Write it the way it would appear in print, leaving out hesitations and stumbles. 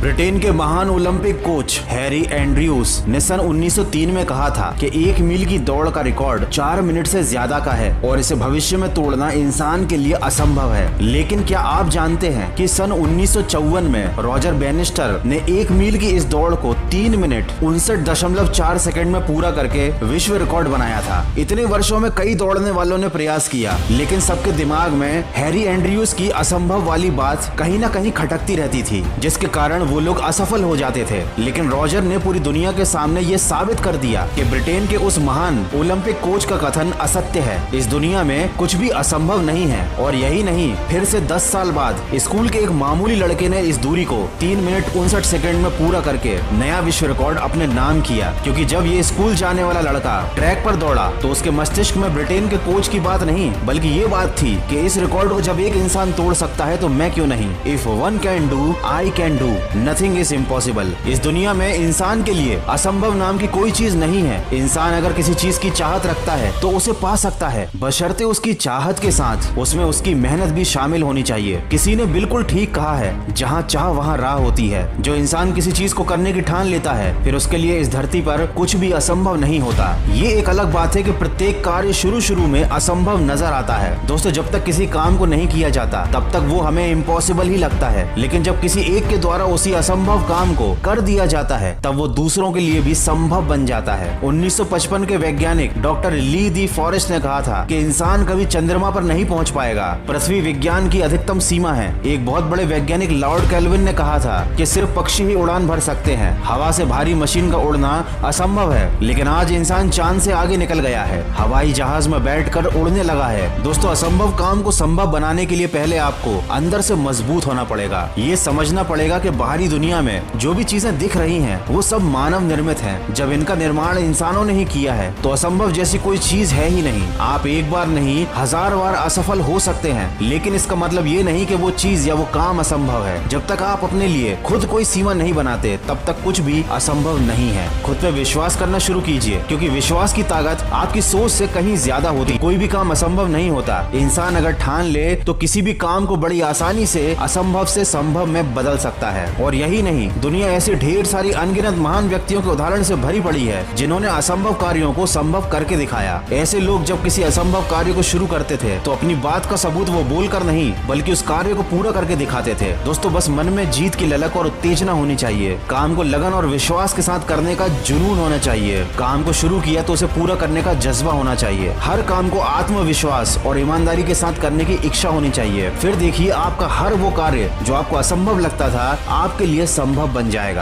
Britain के महान Olympic coach Harry Andrews ने सन 1903 में कहा था कि 1 मील की दौड़ का रिकॉर्ड 4 मिनट से ज्यादा का है और इसे भविष्य में तोड़ना इंसान के लिए असंभव है। लेकिन क्या आप जानते हैं कि सन 1954 में रॉजर बैनिस्टर ने 1 मील की इस दौड़ को 3 मिनट 59.4 सेकंड में पूरा करके विश्व रिकॉर्ड बनाया था। इतने वर्षों में कई दौड़ने वालों ने प्रयास किया, लेकिन सबके दिमाग में हैरी एंड्रयूज की असंभव वाली बात कहीं ना कहीं खटकती रहती थी, जिसके कारण वो लोग असफल हो जाते थे। लेकिन रॉजर ने पूरी दुनिया के सामने ये साबित कर दिया कि ब्रिटेन के उस महान ओलंपिक कोच का कथन असत्य है। इस दुनिया में कुछ भी असंभव नहीं है। और यही नहीं, फिर से 10 साल बाद स्कूल के एक मामूली लड़के ने इस दूरी को 3 मिनट 59 सेकंड में पूरा करके नया विश्व रिकॉर्ड अपने नाम किया। क्योंकि जब ये स्कूल जाने वाला लड़का ट्रैक पर दौड़ा तो उसके मस्तिष्क में ब्रिटेन के कोच की बात नहीं, बल्कि ये बात थी कि इस रिकॉर्ड को जब एक इंसान तोड़ सकता है तो मैं क्यों नहीं। If one can do, I can do, nothing is impossible. इस दुनिया में इंसान के लिए असंभव नाम की कोई चीज नहीं है। इंसान अगर किसी चीज की चाहत रखता है तो उसे पा सकता है, बशर्ते उसकी चाहत के साथ उसमें उसकी मेहनत भी शामिल होनी चाहिए। किसी ने बिल्कुल ठीक कहा है, जहाँ चाह वहाँ राह होती है। जो इंसान किसी चीज को करने की ठान लेता है, फिर उसके लिए इस धरती पर कुछ भी असंभव नहीं होता। ये एक अलग बात है कि प्रत्येक कार्य शुरू में असंभव नजर आता है। दोस्तों, जब तक किसी काम को नहीं किया जाता तब तक वो हमें इम्पॉसिबल ही लगता है, लेकिन जब किसी एक के द्वारा उसी असंभव काम को कर दिया जाता है तब वो दूसरों के लिए भी संभव बन जाता है। 1955 के वैज्ञानिक डॉक्टर ली दी फॉरेस्ट ने कहा था कि इंसान कभी चंद्रमा पर नहीं पहुंच पाएगा, पृथ्वी विज्ञान की अधिकतम सीमा है। एक बहुत बड़े वैज्ञानिक लॉर्ड केल्विन ने कहा था कि सिर्फ पक्षी ही उड़ान भर सकते हैं, हवा से भारी मशीन का उड़ना असंभव है। लेकिन आज इंसान चांद से आगे निकल गया है, हवाई जहाज में बैठकर उड़ने लगा है। दोस्तों, असंभव काम को संभव बनाने के लिए पहले आपको अंदर से मजबूत होना पड़ेगा। ये समझना पड़ेगा कि बाहरी दुनिया में जो भी चीजें दिख रही हैं वो सब मानव निर्मित हैं। जब इनका निर्माण इंसानों ने ही किया है तो असंभव जैसी कोई चीज है ही नहीं। आप एक बार नहीं 1000 बार असफल हो सकते हैं, लेकिन इसका मतलब ये नहीं कि वो चीज या वो काम असंभव है। जब तक आप अपने लिए खुद कोई सीमा नहीं बनाते तब तक कुछ भी असंभव नहीं है। खुद पे विश्वास करना शुरू कीजिए, क्योंकि विश्वास की ताकत आपकी सोच से कहीं ज्यादा होती। कोई भी काम असंभव नहीं होता। इंसान अगर ठान ले तो किसी भी काम को बड़ी आसानी से असंभव से संभव में बदल सकता है। और यही नहीं, दुनिया ऐसे ढेर सारी अनगिनत महान व्यक्तियों के उदाहरण से भरी पड़ी है जिन्होंने असंभव कार्यों को संभव करके दिखाया। ऐसे लोग जब किसी असंभव कार्य को शुरू करते थे तो अपनी बात का सबूत वो बोलकर नहीं बल्कि उस कार्य को पूरा करके दिखाते थे। दोस्तों, बस मन में जीत की ललक और उत्तेजना होनी चाहिए। काम को लगन और विश्वास के साथ करने का जुनून होना चाहिए। काम को शुरू किया तो उसे पूरा करने का जज्बा होना चाहिए। हर काम को आत्मविश्वास और ईमानदारी के साथ करने की इच्छा होनी चाहिए। फिर देखिए, आपका हर वो कार्य जो आपको असंभव लगता था आपके लिए संभव बन जाएगा।